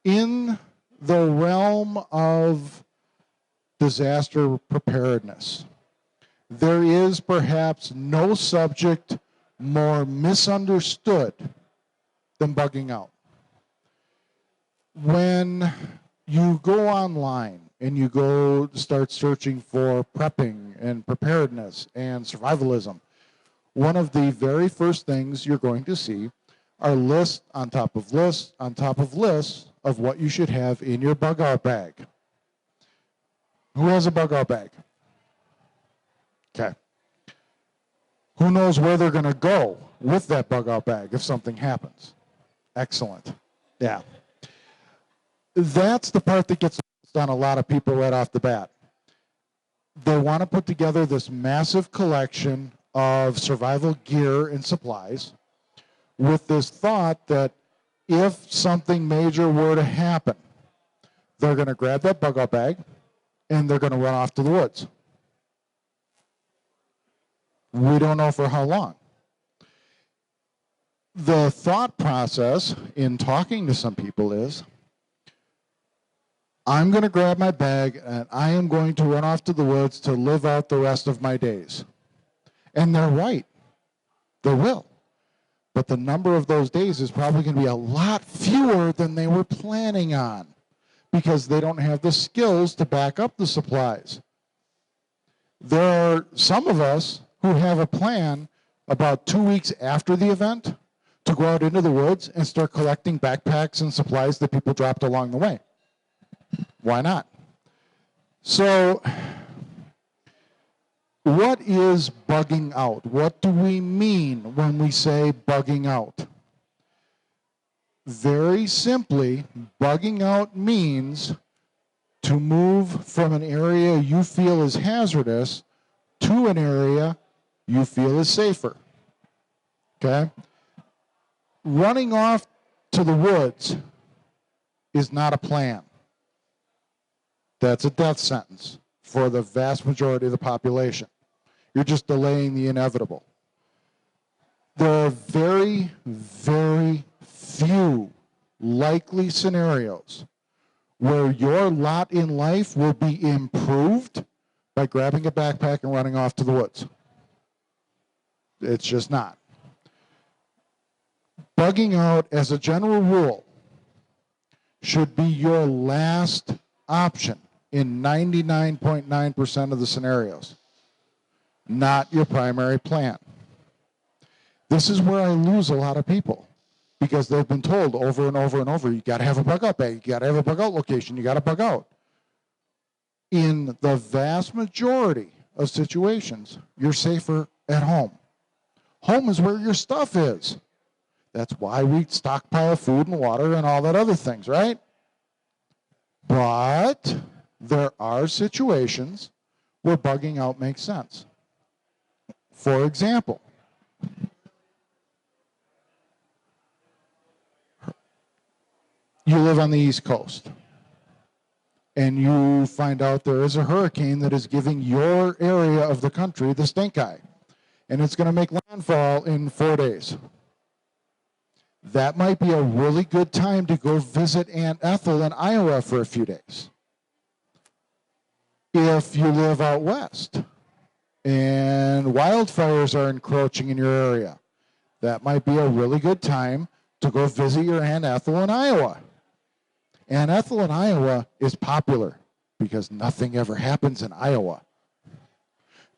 in the realm of disaster preparedness, there is perhaps no subject more misunderstood than bugging out. When you go online and you go start searching for prepping and preparedness and survivalism, one of the very first things you're going to see are lists on top of lists on top of lists of what you should have in your bug out bag. Who has a bug out bag? Okay. Who knows where they're going to go with that bug out bag if something happens? Excellent. Yeah. That's the part that gets on a lot of people right off the bat. They want to put together this massive collection of survival gear and supplies with this thought that if something major were to happen, they're going to grab that bug out bag and they're going to run off to the woods. We don't know for how long. The thought process in talking to some people is, I'm going to grab my bag and I am going to run off to the woods to live out the rest of my days. And they're right. They will. But the number of those days is probably going to be a lot fewer than they were planning on because they don't have the skills to back up the supplies. There are some of us who have a plan about 2 weeks after the event to go out into the woods and start collecting backpacks and supplies that people dropped along the way. Why not? So, what is bugging out? What do we mean when we say bugging out? Very simply, bugging out means to move from an area you feel is hazardous to an area you feel is safer. Okay? Running off to the woods is not a plan. That's a death sentence for the vast majority of the population. You're just delaying the inevitable. There are very, very few likely scenarios where your lot in life will be improved by grabbing a backpack and running off to the woods. It's just not. Bugging out, as a general rule, should be your last option in 99.9% of the scenarios, not your primary plan. This is where I lose a lot of people because they've been told over and over and over, you got to have a bug out bag, you got to have a bug out location, you got to bug out. In the vast majority of situations, you're safer at home. Home is where your stuff is. That's why we stockpile food and water and all that other things, right? But there are situations where bugging out makes sense. For example, you live on the East Coast and you find out there is a hurricane that is giving your area of the country the stink eye, and it's going to make landfall in 4 days. That might be a really good time to go visit Aunt Ethel in Iowa for a few days. If you live out west and wildfires are encroaching in your area, that might be a really good time to go visit your Aunt Ethel in Iowa. Aunt Ethel in Iowa is popular because nothing ever happens in Iowa.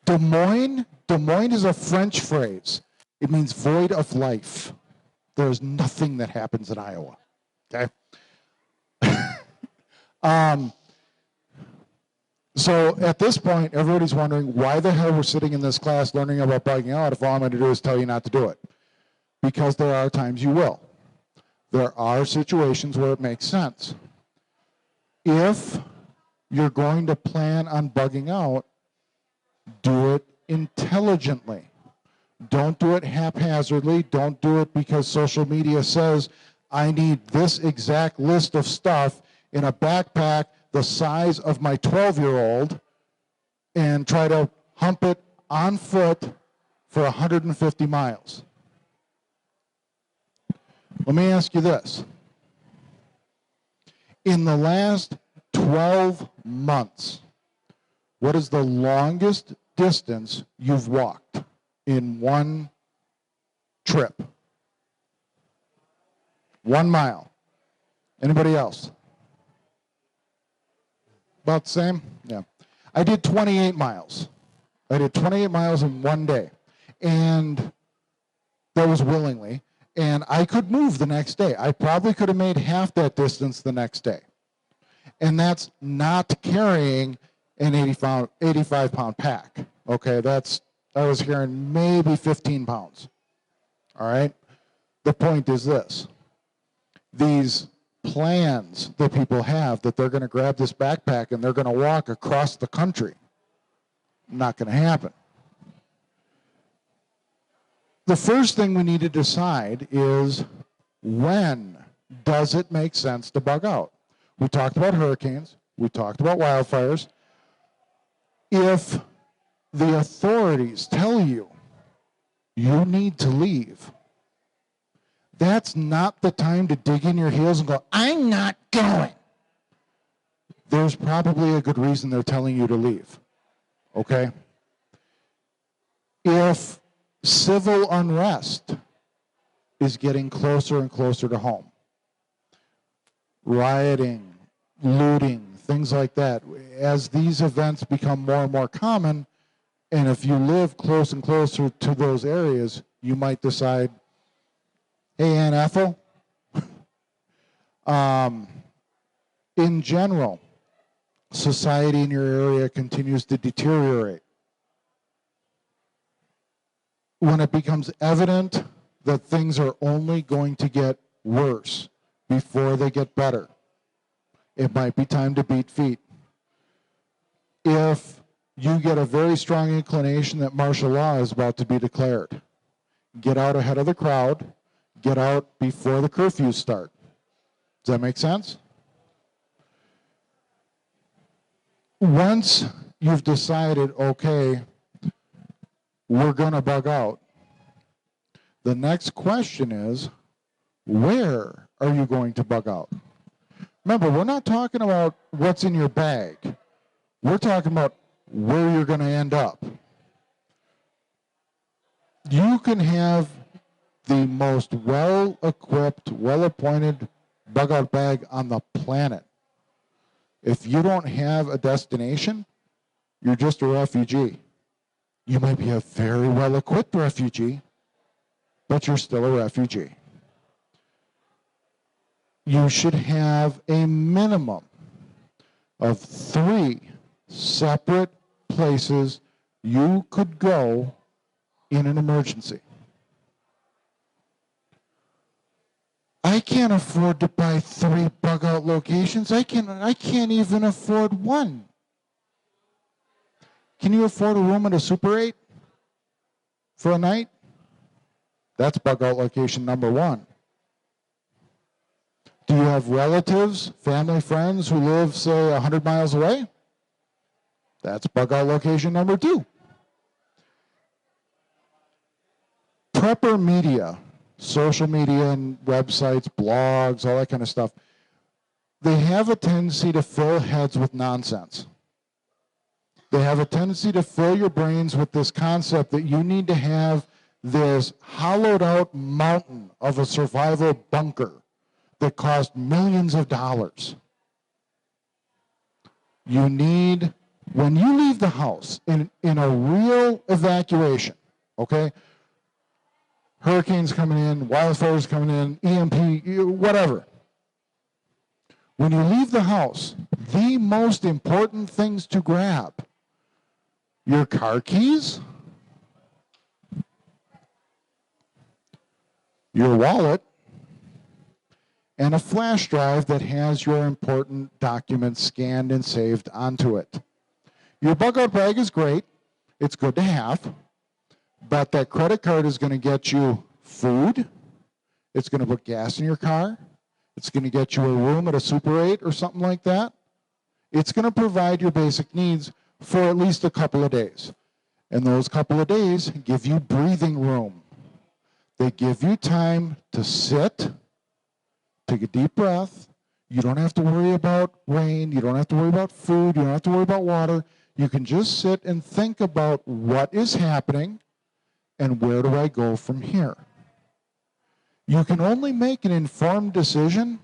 Des Moines is a French phrase. It means void of life. There's nothing that happens in Iowa, okay? So at this point, everybody's wondering why the hell we're sitting in this class learning about bugging out if all I'm going to do is tell you not to do it. Because there are times you will. There are situations where it makes sense. If you're going to plan on bugging out, do it intelligently. Don't do it haphazardly. Don't do it because social media says, I need this exact list of stuff in a backpack the size of my 12-year-old and try to hump it on foot for 150 miles. Let me ask you this. In the last 12 months, what is the longest distance you've walked in one trip? 1 mile. Anybody else? About the same? Yeah. I did 28 miles. I did 28 miles in one day. And that was willingly. And I could move the next day. I probably could have made half that distance the next day. And that's not carrying an 85-pound pack. Okay, I was carrying maybe 15 pounds. All right? The point is this. These plans that people have that they're going to grab this backpack and they're going to walk across the country. Not going to happen. The first thing we need to decide is, when does it make sense to bug out? We talked about hurricanes. We talked about wildfires. If the authorities tell you you need to leave, that's not the time to dig in your heels and go, I'm not going. There's probably a good reason they're telling you to leave. Okay? If civil unrest is getting closer and closer to home, rioting, looting, things like that, as these events become more and more common, and if you live close and closer to those areas, you might decide, hey, Aunt Ethel, in general, society in your area continues to deteriorate. When it becomes evident that things are only going to get worse before they get better, it might be time to beat feet. If you get a very strong inclination that martial law is about to be declared, get out ahead of the crowd, get out before the curfews start. Does that make sense? Once you've decided, okay, we're going to bug out, the next question is, where are you going to bug out? Remember, we're not talking about what's in your bag. We're talking about where you're going to end up. You can have the most well-equipped, well-appointed bug-out bag on the planet. If you don't have a destination, you're just a refugee. You might be a very well-equipped refugee, but you're still a refugee. You should have a minimum of 3 separate places you could go in an emergency. I can't afford to buy 3 bug-out locations. I can't even afford 1. Can you afford a room at a Super 8 for a night? That's bug-out location number 1. Do you have relatives, family, friends who live, say, 100 miles away? That's bug-out location number 2. Prepper media, social media and websites, blogs, all that kind of stuff, they have a tendency to fill heads with nonsense. They have a tendency to fill your brains with this concept that you need to have this hollowed out mountain of a survival bunker that cost millions of dollars. You need, when you leave the house in a real evacuation, okay? Hurricanes coming in, wildfires coming in, EMP, whatever. When you leave the house, the most important things to grab: your car keys, your wallet, and a flash drive that has your important documents scanned and saved onto it. Your bug-out bag is great. It's good to have. But that credit card is going to get you food. It's going to put gas in your car. It's going to get you a room at a Super 8 or something like that. It's going to provide your basic needs for at least a couple of days. And those couple of days give you breathing room. They give you time to sit, take a deep breath. You don't have to worry about rain. You don't have to worry about food. You don't have to worry about water. You can just sit and think about what is happening and where do I go from here. You can only make an informed decision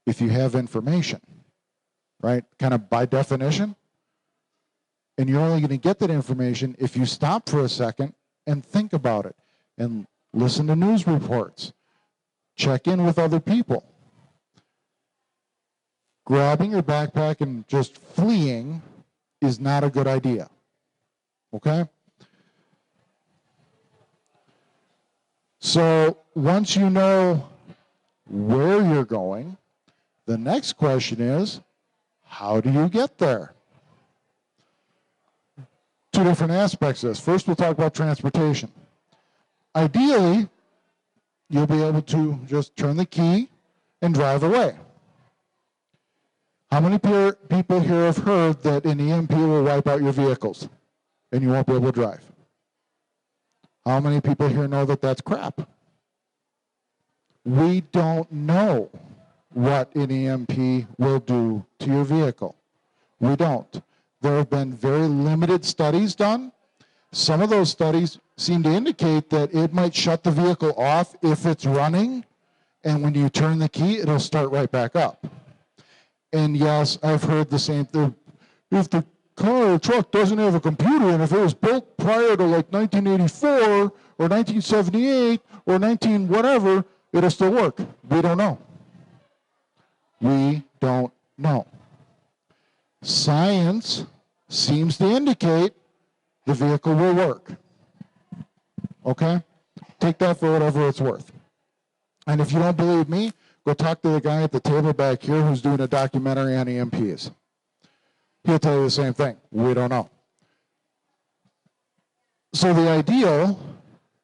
if you have information, right? Kind of by definition. And you're only going to get that information if you stop for a second and think about it and listen to news reports. Check in with other people. Grabbing your backpack and just fleeing is not a good idea. Okay? So once you know where you're going, the next question is, how do you get there? Two different aspects of this. First, we'll talk about transportation. Ideally, you'll be able to just turn the key and drive away. How many people here have heard that an EMP will wipe out your vehicles and you won't be able to drive? How many people here know that that's crap? We don't know what an EMP will do to your vehicle. We don't. There have been very limited studies done. Some of those studies seem to indicate that it might shut the vehicle off if it's running, and when you turn the key, it'll start right back up. And yes, I've heard the same thing. If the car or truck doesn't have a computer, and if it was built prior to like 1984 or 1978 or 19 whatever, it'll still work. We don't know. We don't know. Science seems to indicate the vehicle will work. Okay? Take that for whatever it's worth. And if you don't believe me, go talk to the guy at the table back here who's doing a documentary on EMPs. He'll tell you the same thing. We don't know. So the ideal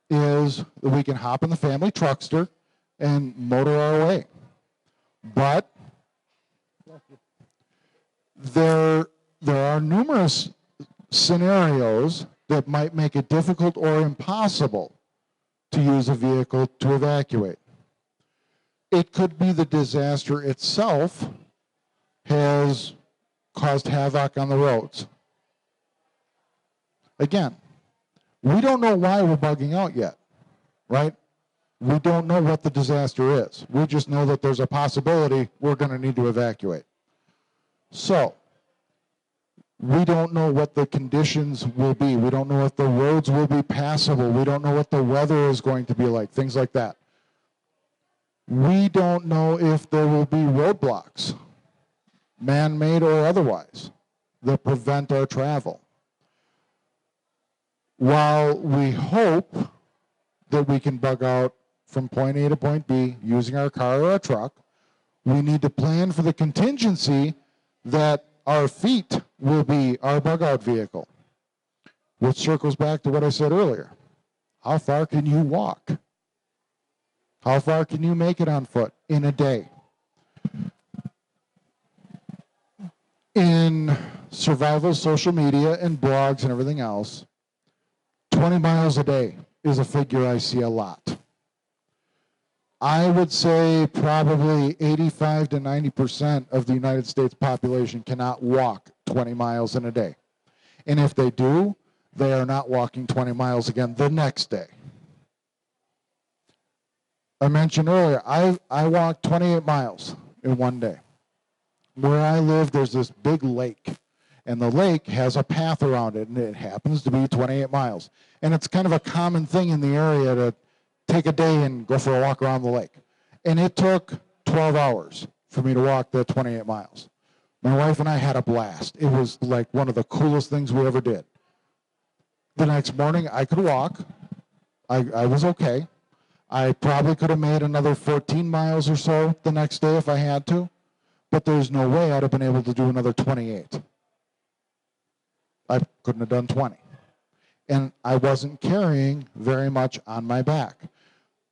is that we can hop in the family truckster and motor our way. But there are numerous scenarios that might make it difficult or impossible to use a vehicle to evacuate. It could be the disaster itself has caused havoc on the roads. Again, we don't know why we're bugging out yet, right? We don't know what the disaster is. We just know that there's a possibility we're going to need to evacuate. So, we don't know what the conditions will be. We don't know if the roads will be passable. We don't know what the weather is going to be like, things like that. We don't know if there will be roadblocks, man-made or otherwise, that prevent our travel. While we hope that we can bug out from point A to point B using our car or our truck, we need to plan for the contingency that our feet will be our bug out vehicle, which circles back to what I said earlier. How far can you walk? How far can you make it on foot in a day? In survival social media and blogs and everything else, 20 miles a day is a figure I see a lot. I would say probably 85 to 90% of the United States population cannot walk 20 miles in a day. And if they do, they are not walking 20 miles again the next day. I mentioned earlier, I walked 28 miles in one day. Where I live, there's this big lake, and the lake has a path around it, and it happens to be 28 miles. And it's kind of a common thing in the area to take a day and go for a walk around the lake. And it took 12 hours for me to walk the 28 miles. My wife and I had a blast. It was like one of the coolest things we ever did. The next morning, I could walk. I was okay. I probably could have made another 14 miles or so the next day if I had to, but there's no way I'd have been able to do another 28. I couldn't have done 20. And I wasn't carrying very much on my back.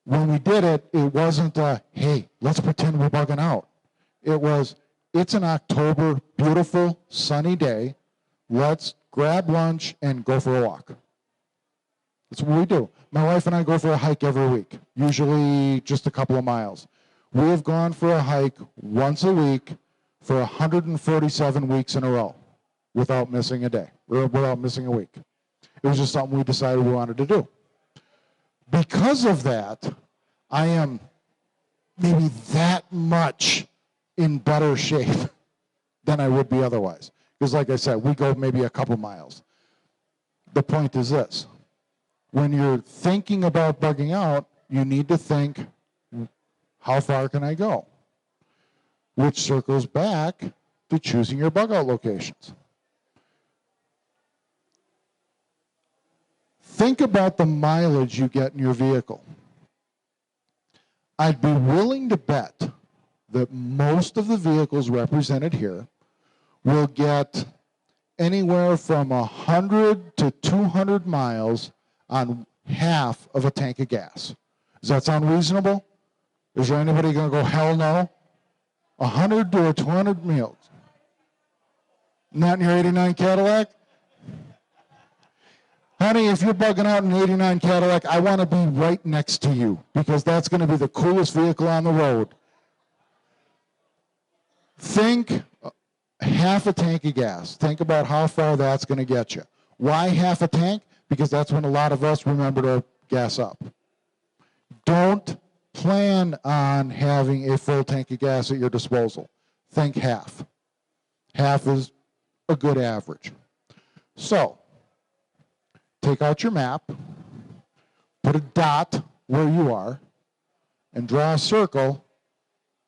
When we did it, it wasn't a, hey, let's pretend we're bugging out. It was, it's an October, beautiful, sunny day. Let's grab lunch and go for a walk. That's what we do. My wife and I go for a hike every week, usually just a couple of miles. We have gone for a hike once a week for 147 weeks in a row without missing a day, or without missing a week. It was just something we decided we wanted to do. Because of that, I am maybe that much in better shape than I would be otherwise. Because like I said, we go maybe a couple miles. The point is this. When you're thinking about bugging out, you need to think, how far can I go? Which circles back to choosing your bug out locations. Think about the mileage you get in your vehicle. I'd be willing to bet that most of the vehicles represented here will get anywhere from 100 to 200 miles on half of a tank of gas. Does that sound reasonable? Is there anybody going to go, hell no? 100 to 200 miles. Not in your 89 Cadillac? Honey, if you're bugging out in an 89 Cadillac, I want to be right next to you because that's going to be the coolest vehicle on the road. Think half a tank of gas. Think about how far that's going to get you. Why half a tank? Because that's when a lot of us remember to gas up. Don't plan on having a full tank of gas at your disposal. Think half. Half is a good average. So, take out your map, put a dot where you are, and draw a circle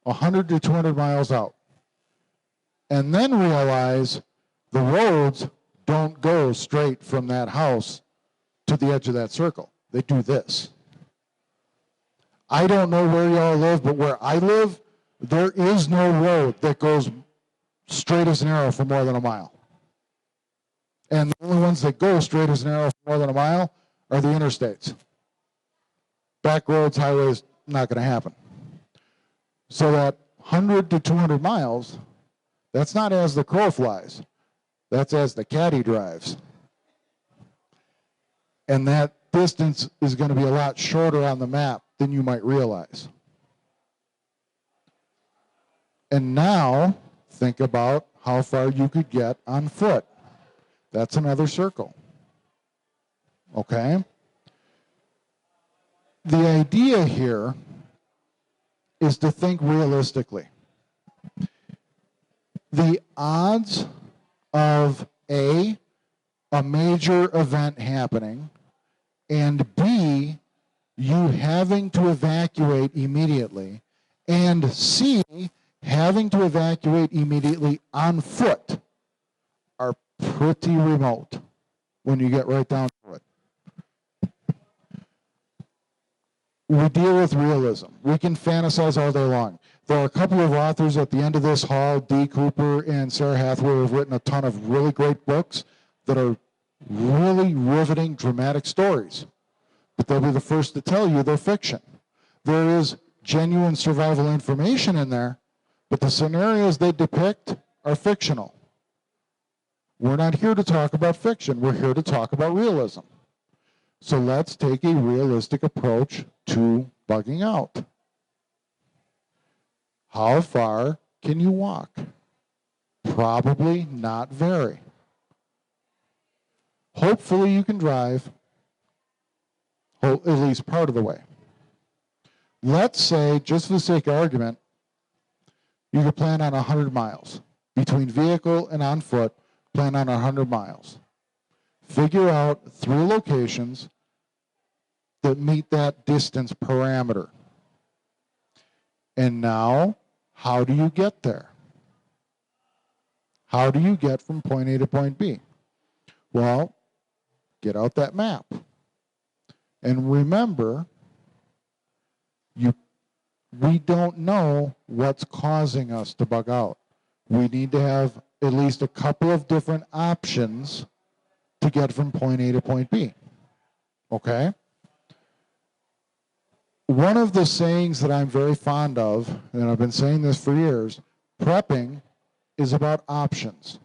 100 to 200 miles out. And then realize the roads don't go straight from that house to the edge of that circle. They do this. I don't know where y'all live, but where I live, there is no road that goes straight as an arrow for more than a mile. And the only ones that go straight as an arrow for more than a mile are the interstates. Back roads, highways, not going to happen. So that 100 to 200 miles, that's not as the crow flies. That's as the caddy drives. And that distance is going to be a lot shorter on the map than you might realize. And now, think about how far you could get on foot. That's another circle. Okay? The idea here is to think realistically. The odds of A, a major event happening, and B, you having to evacuate immediately, and C, having to evacuate immediately on foot are pretty remote when you get right down to it. We deal with realism. We can fantasize all day long. There are a couple of authors at the end of this hall, Dee Cooper and Sarah Hathaway, who have written a ton of really great books that are really riveting, dramatic stories. But they'll be the first to tell you they're fiction. There is genuine survival information in there, but the scenarios they depict are fictional. We're not here to talk about fiction. We're here to talk about realism. So let's take a realistic approach to bugging out. How far can you walk? Probably not very. Hopefully you can drive at least part of the way. Let's say, just for the sake of argument, you could plan on 100 miles. Between vehicle and on foot, plan on 100 miles. Figure out 3 locations that meet that distance parameter. And now, how do you get there? How do you get from point A to point B? Well, get out that map. And remember, we don't know what's causing us to bug out. We need to have at least a couple of different options to get from point A to point B. Okay? One of the sayings that I'm very fond of, and I've been saying this for years, prepping is about options.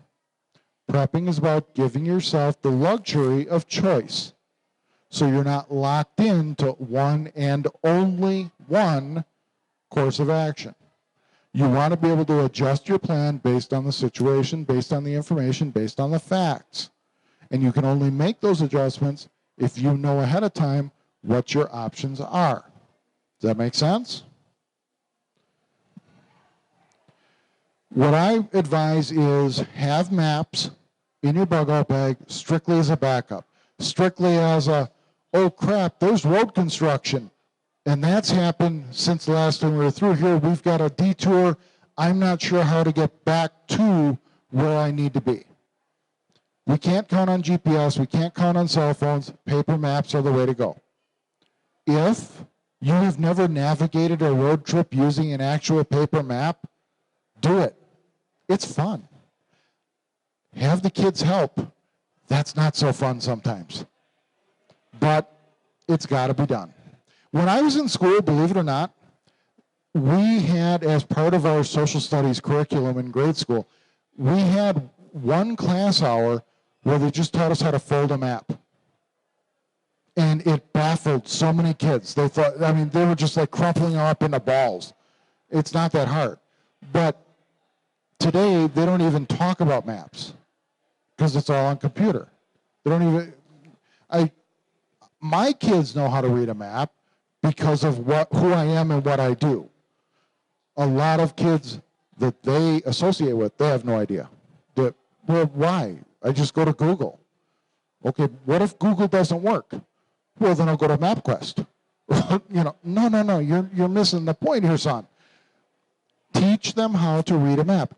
Prepping is about giving yourself the luxury of choice. So you're not locked into one and only one course course of action. You want to be able to adjust your plan based on the situation, based on the information, based on the facts. And you can only make those adjustments if you know ahead of time what your options are. Does that make sense? What I advise is have maps in your bug out bag strictly as a backup, strictly as a, oh crap, there's road construction. And that's happened since the last time we were through here. We've got a detour. I'm not sure how to get back to where I need to be. We can't count on GPS. We can't count on cell phones. Paper maps are the way to go. If you have never navigated a road trip using an actual paper map, do it. It's fun. Have the kids help. That's not so fun sometimes. But it's got to be done. When I was in school, believe it or not, we had, as part of our social studies curriculum in grade school, we had one class hour where they just taught us how to fold a map. And it baffled so many kids. They thought, I mean, they were just like crumpling up into balls. It's not that hard. But today, they don't even talk about maps because it's all on computer. They don't even, my kids know how to read a map because of who I am and what I do. A lot of kids that they associate with, they have no idea. Well, why? I just go to Google. Okay, what if Google doesn't work? Well, then I'll go to MapQuest. No, you're missing the point here, son. Teach them how to read a map.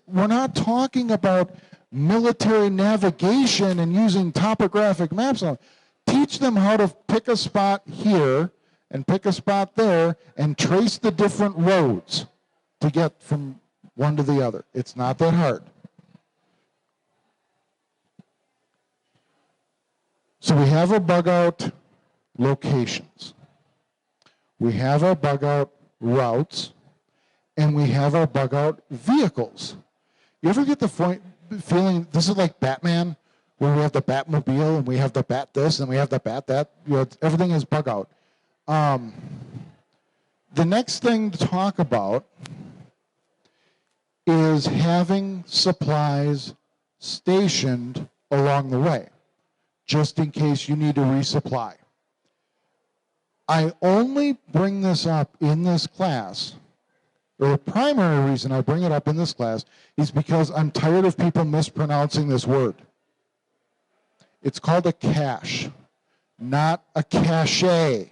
We're not talking about military navigation and using topographic maps. Teach them how to pick a spot here and pick a spot there and trace the different roads to get from one to the other. It's not that hard. So we have our bug out locations. We have our bug out routes. And we have our bug out vehicles. You ever get the feeling, this is like Batman, where we have the Batmobile and we have the Bat this and we have the Bat that. Everything is bug out. The next thing to talk about is having supplies stationed along the way, just in case you need to resupply. I only bring this up in this class, or the primary reason I bring it up in this class is because I'm tired of people mispronouncing this word. It's called a cache, not a cache.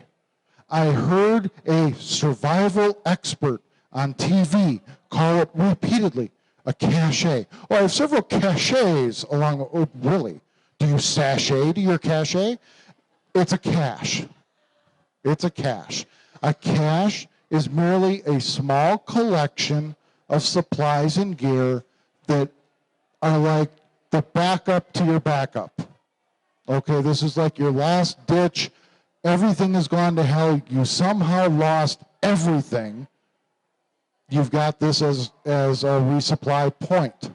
I heard a survival expert on TV call it repeatedly a cache. Oh, I have several caches along the, oh, really? Do you sashay to your cache? It's a cache. It's a cache. A cache is merely a small collection of supplies and gear that are like the backup to your backup. Okay, this is like your last ditch. Everything has gone to hell. You somehow lost everything. You've got this as a resupply point.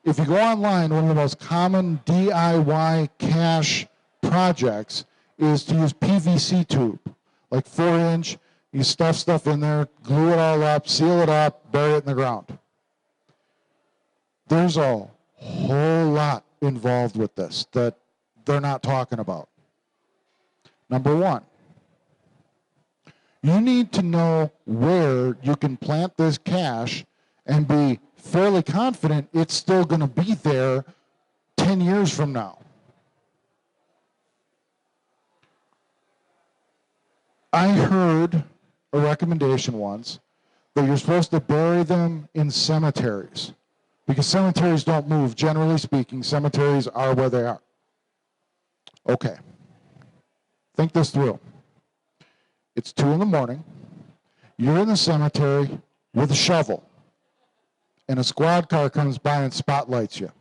If you go online, one of the most common DIY cache projects is to use PVC tube, like 4-inch. You stuff stuff in there, glue it all up, seal it up, bury it in the ground. There's a whole lot involved with this that they're not talking about. Number one, you need to know where you can plant this cache and be fairly confident it's still going to be there 10 years from now. I heard a recommendation once that you're supposed to bury them in cemeteries because cemeteries don't move. Generally speaking, cemeteries are where they are. Okay. Think this through. It's 2 in the morning. You're in the cemetery with a shovel, and a squad car comes by and spotlights you.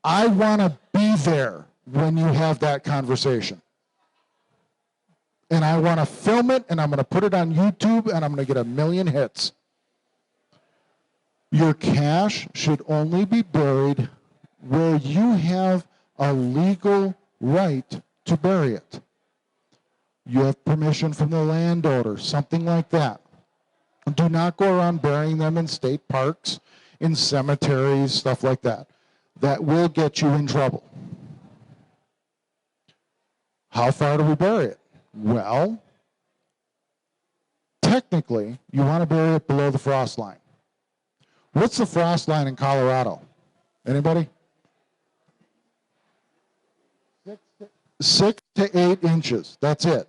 I want to be there when you have that conversation. And I want to film it, and I'm going to put it on YouTube, and I'm going to get 1 million hits. Your cache should only be buried where you have a legal right to bury it. You have permission from the landowner, something like that. Do not go around burying them in state parks, in cemeteries, stuff like that. That will get you in trouble. How far do we bury it? Well, technically, you want to bury it below the frost line. What's the frost line in Colorado? Anybody? 6 to 8 inches. That's it.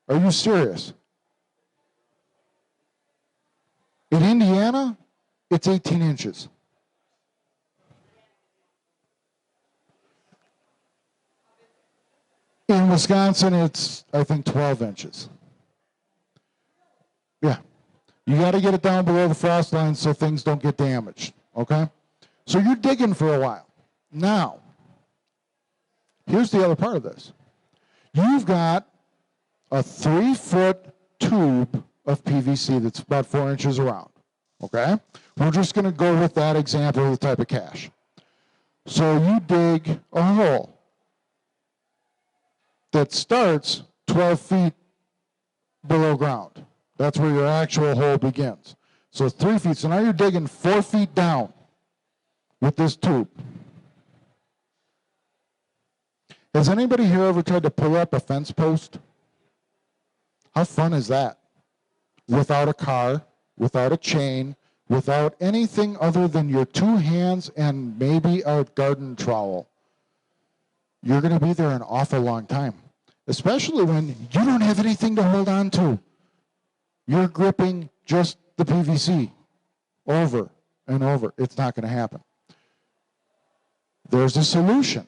Are you serious? In Indiana, it's 18 inches. In Wisconsin, it's, I think, 12 inches. Yeah. You got to get it down below the frost line so things don't get damaged, okay? So you're digging for a while. Now, here's the other part of this. You've got a 3-foot tube of PVC that's about 4 inches around, okay? We're just going to go with that example of the type of cache. So you dig a hole that starts 12 feet below ground. That's where your actual hole begins. So it's 3 feet. So now you're digging 4 feet down with this tube. Has anybody here ever tried to pull up a fence post? How fun is that? Without a car, without a chain, without anything other than your 2 hands and maybe a garden trowel. You're going to be there an awful long time, especially when you don't have anything to hold on to. You're gripping just the PVC over and over. It's not going to happen. There's a solution.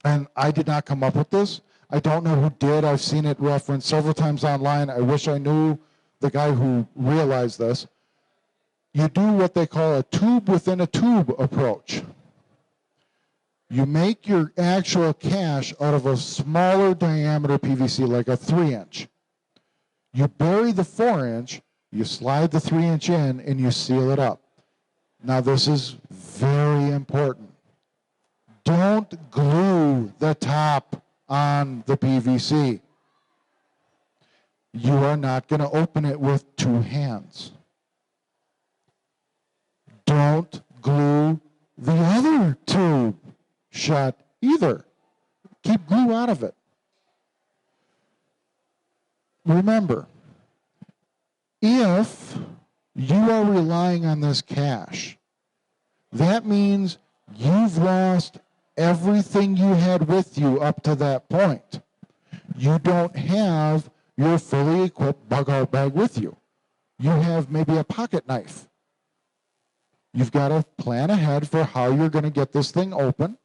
And I did not come up with this. I don't know who did. I've seen it referenced several times online. I wish I knew the guy who realized this. You do what they call a tube within a tube approach. You make your actual cache out of a smaller diameter PVC, like a 3-inch. You bury the 4-inch, you slide the 3-inch in, and you seal it up. Now this is very important. Don't glue the top on the PVC. You are not going to open it with 2 hands. Don't glue the other tube shut either. Keep glue out of it. Remember, if you are relying on this cache, that means you've lost everything you had with you up to that point. You don't have your fully equipped bug-out bag with you. You have maybe a pocket knife. You've got to plan ahead for how you're going to get this thing open.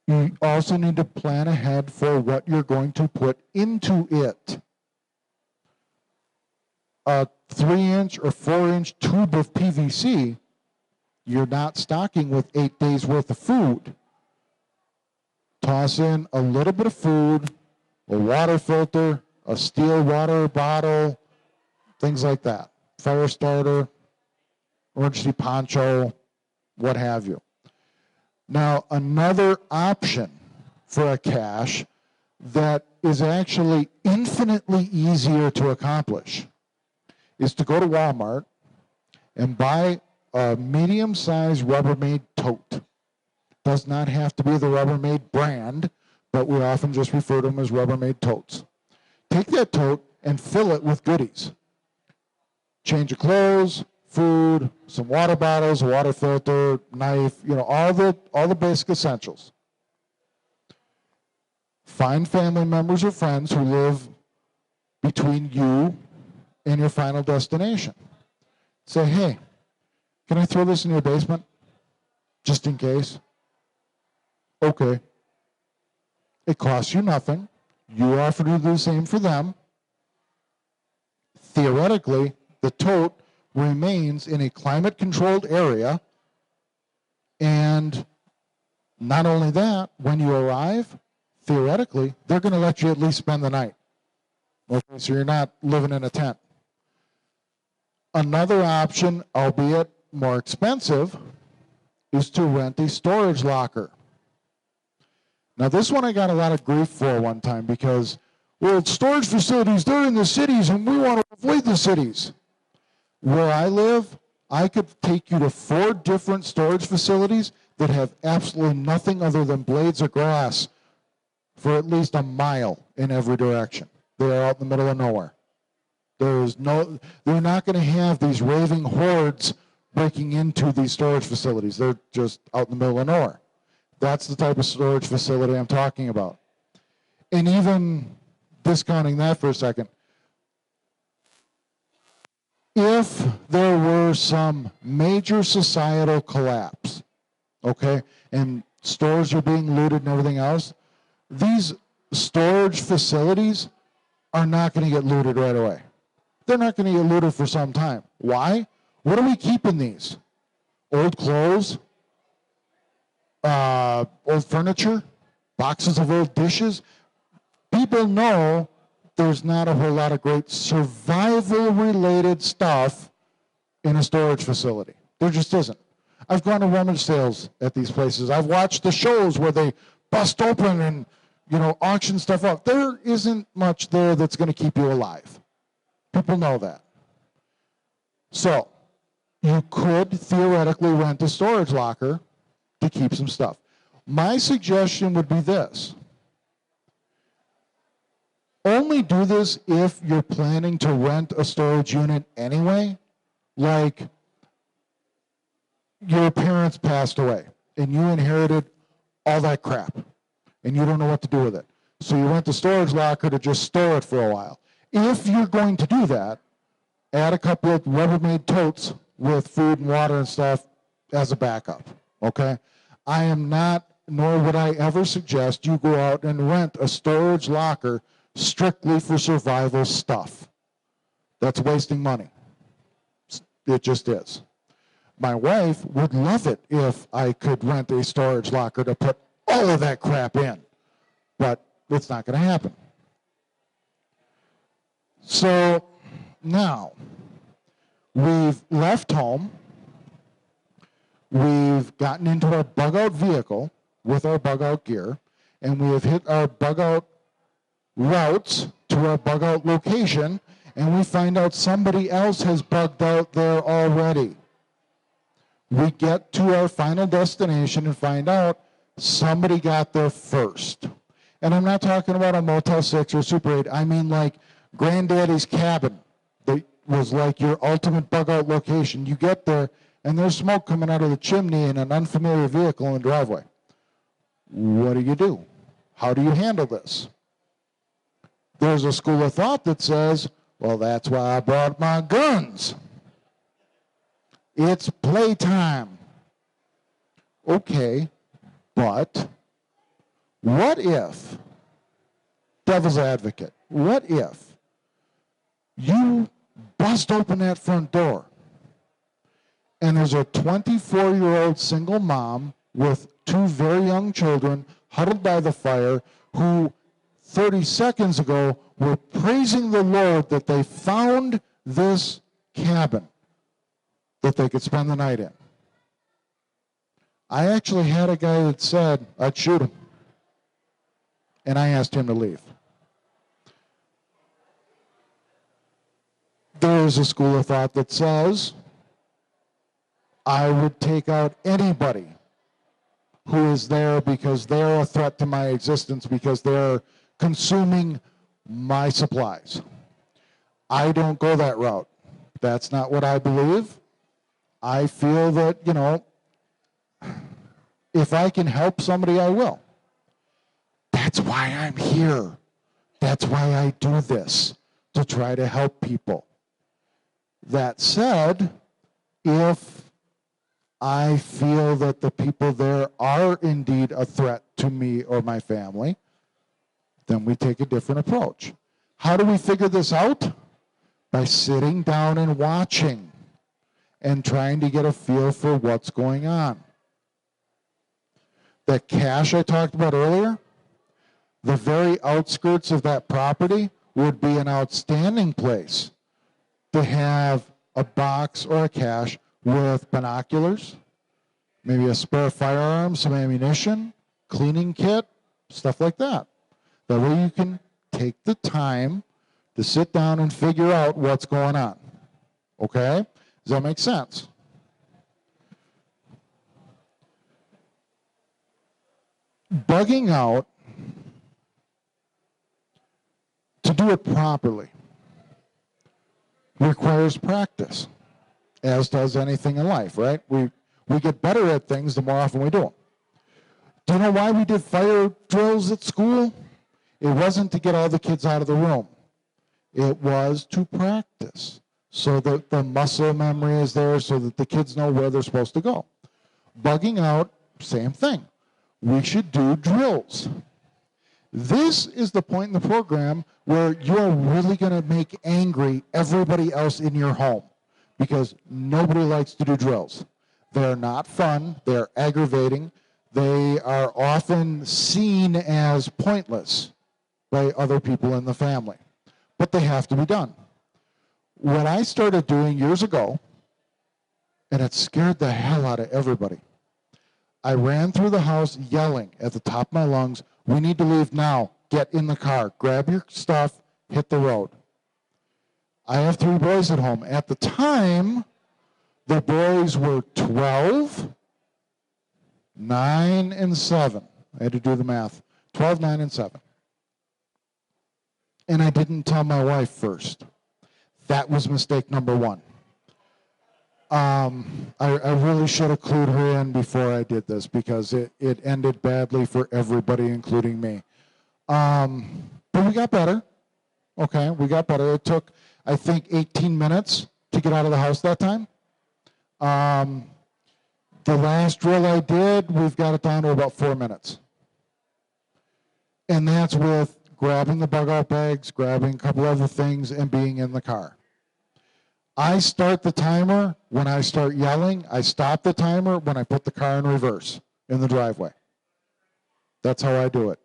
You also need to plan ahead for what you're going to put into it. A 3-inch or 4-inch tube of PVC, you're not stocking with 8 days worth of food. Toss in a little bit of food, a water filter, a steel water bottle, things like that. Fire starter, emergency poncho, what have you. Now, another option for a cache that is actually infinitely easier to accomplish is to go to Walmart and buy a medium-sized Rubbermaid tote. Does not have to be the Rubbermaid brand, but we often just refer to them as Rubbermaid totes. Take that tote and fill it with goodies. Change of clothes, food, some water bottles, a water filter, knife, all the basic essentials. Find family members or friends who live between you and your final destination. Say, hey, can I throw this in your basement? Just in case. Okay. It costs you nothing. You offer to do the same for them. Theoretically, the tote remains in a climate-controlled area, and not only that, when you arrive, theoretically, they're going to let you at least spend the night. Okay, so you're not living in a tent. Another option, albeit more expensive, is to rent a storage locker. Now, this one I got a lot of grief for one time because, well, storage facilities, they're in the cities, and we want to avoid the cities. Where I live, I could take you to 4 different storage facilities that have absolutely nothing other than blades of grass for at least a mile in every direction. They are out in the middle of nowhere. They're not going to have these raving hordes breaking into these storage facilities. They're just out in the middle of nowhere. That's the type of storage facility I'm talking about. And even discounting that for a second, if there were some major societal collapse, okay, and stores are being looted and everything else, these storage facilities are not going to get looted right away. They're not going to get looted for some time. Why? What are we keeping these? Old clothes, old furniture, boxes of old dishes. People know there's not a whole lot of great survival-related stuff in a storage facility. There just isn't. I've gone to rummage sales at these places. I've watched the shows where they bust open and, auction stuff up. There isn't much there that's going to keep you alive. People know that. So, you could theoretically rent a storage locker to keep some stuff. My suggestion would be this. Only do this if you're planning to rent a storage unit anyway, like your parents passed away and you inherited all that crap and you don't know what to do with it. So you rent a storage locker to just store it for a while. If you're going to do that, add a couple of Rubbermaid totes with food and water and stuff as a backup, okay? I am not, nor would I ever suggest you go out and rent a storage locker strictly for survival stuff. That's wasting money. It just is. My wife would love it if I could rent a storage locker to put all of that crap in, but it's not going to happen. So now, we've left home, we've gotten into our bug-out vehicle with our bug-out gear, and we have hit our bug-out routes to our bug-out location, and we find out somebody else has bugged out there already. We get to our final destination and find out somebody got there first. And I'm not talking about a Motel 6 or Super 8. I mean like Granddaddy's cabin. That was like your ultimate bug-out location. You get there, and there's smoke coming out of the chimney in an unfamiliar vehicle in the driveway. What do? How do you handle this? There's a school of thought that says, well, that's why I brought my guns. It's playtime. Okay, but what if, devil's advocate, what if you bust open that front door and there's a 24-year-old single mom with 2 very young children huddled by the fire who 30 seconds ago were praising the Lord that they found this cabin that they could spend the night in. I actually had a guy that said I'd shoot him, and I asked him to leave. There is a school of thought that says I would take out anybody who is there because they're a threat to my existence, because they're consuming my supplies. I don't go that route. That's not what I believe. I feel that, if I can help somebody, I will. That's why I'm here. That's why I do this, to try to help people. That said, if I feel that the people there are indeed a threat to me or my family, then we take a different approach. How do we figure this out? By sitting down and watching and trying to get a feel for what's going on. That cache I talked about earlier, the very outskirts of that property would be an outstanding place to have a box or a cache with binoculars, maybe a spare firearm, some ammunition, cleaning kit, stuff like that. That way you can take the time to sit down and figure out what's going on. Okay? Does that make sense? Bugging out, to do it properly, requires practice, as does anything in life, right? We get better at things the more often we do them. Do you know why we did fire drills at school? It wasn't to get all the kids out of the room. It was to practice, so that the muscle memory is there, so that the kids know where they're supposed to go. Bugging out, same thing. We should do drills. This is the point in the program where you're really going to make angry everybody else in your home, because nobody likes to do drills. They're not fun. They're aggravating. They are often seen as pointless by other people in the family, but they have to be done. What I started doing years ago, and it scared the hell out of everybody, I ran through the house yelling at the top of my lungs, "We need to leave now. Get in the car. Grab your stuff. Hit the road." I have 3 boys at home. At the time, the boys were 12, 9, and 7. I had to do the math. 12, 9, and 7. And I didn't tell my wife first. That was mistake number 1. I really should have clued her in before I did this, because it ended badly for everybody, including me. But we got better. Okay, we got better. It took, I think, 18 minutes to get out of the house that time. The last drill I did, we've got it down to about 4 minutes. And that's with grabbing the bug out bags, grabbing a couple other things, and being in the car. I start the timer when I start yelling. I stop the timer when I put the car in reverse in the driveway. That's how I do it.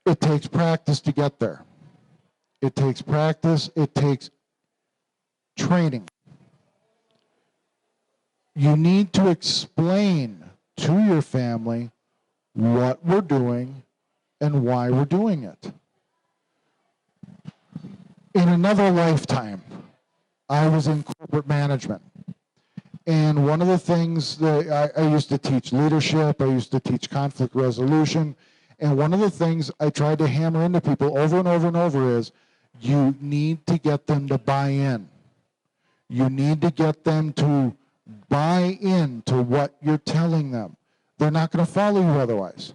It takes practice to get there. It takes practice. It takes training. You need to explain to your family what we're doing and why we're doing it. In another lifetime, I was in corporate management. And one of the things that I used to teach leadership, I used to teach conflict resolution, and one of the things I tried to hammer into people over and over and over is, you need to get them to buy in. You need to get them to buy into what you're telling them. They're not going to follow you otherwise.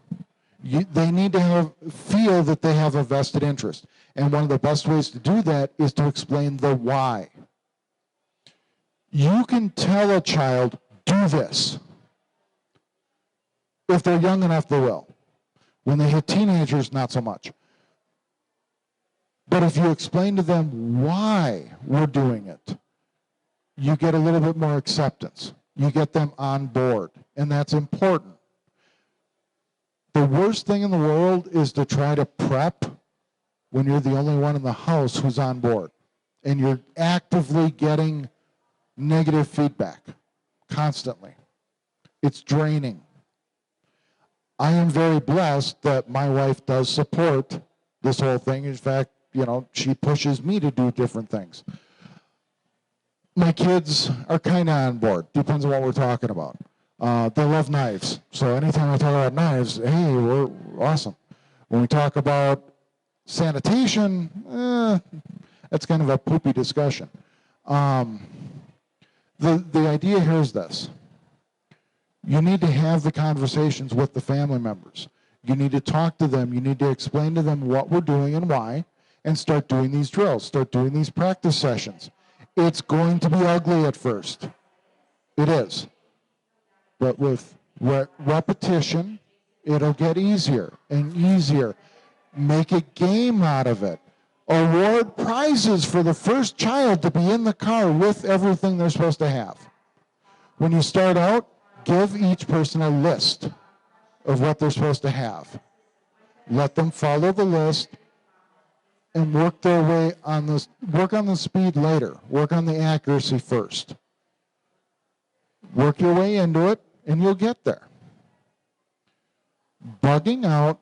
They need to feel that they have a vested interest. And one of the best ways to do that is to explain the why. You can tell a child, do this. If they're young enough, they will. When they hit teenagers, not so much. But if you explain to them why we're doing it, you get a little bit more acceptance. You get them on board, and that's important. The worst thing in the world is to try to prep when you're the only one in the house who's on board, and you're actively getting negative feedback constantly. It's draining. I am very blessed that my wife does support this whole thing. In fact, she pushes me to do different things. My kids are kind of on board. Depends on what we're talking about. They love knives. So anytime I talk about knives, hey, we're awesome. When we talk about sanitation, that's kind of a poopy discussion. The idea here is this. You need to have the conversations with the family members. You need to talk to them. You need to explain to them what we're doing and why, and start doing these drills. Start doing these practice sessions. It's going to be ugly at first. It is. But with repetition, it'll get easier and easier. Make a game out of it. Award prizes for the first child to be in the car with everything they're supposed to have. When you start out, give each person a list of what they're supposed to have. Let them follow the list and work their way on this. Work on the speed later. Work on the accuracy first. Work your way into it, and you'll get there. Bugging out,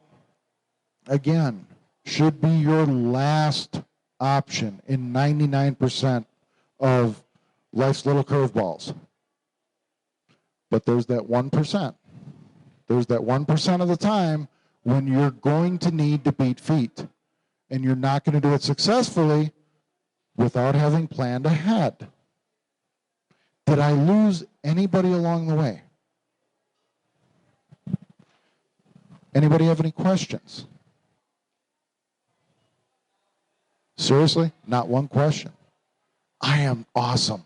again, should be your last option in 99% of life's little curveballs. But there's that 1%. There's that 1% of the time when you're going to need to beat feet. And you're not going to do it successfully without having planned ahead. Did I lose anybody along the way? Anybody have any questions? Seriously? Not one question. I am awesome.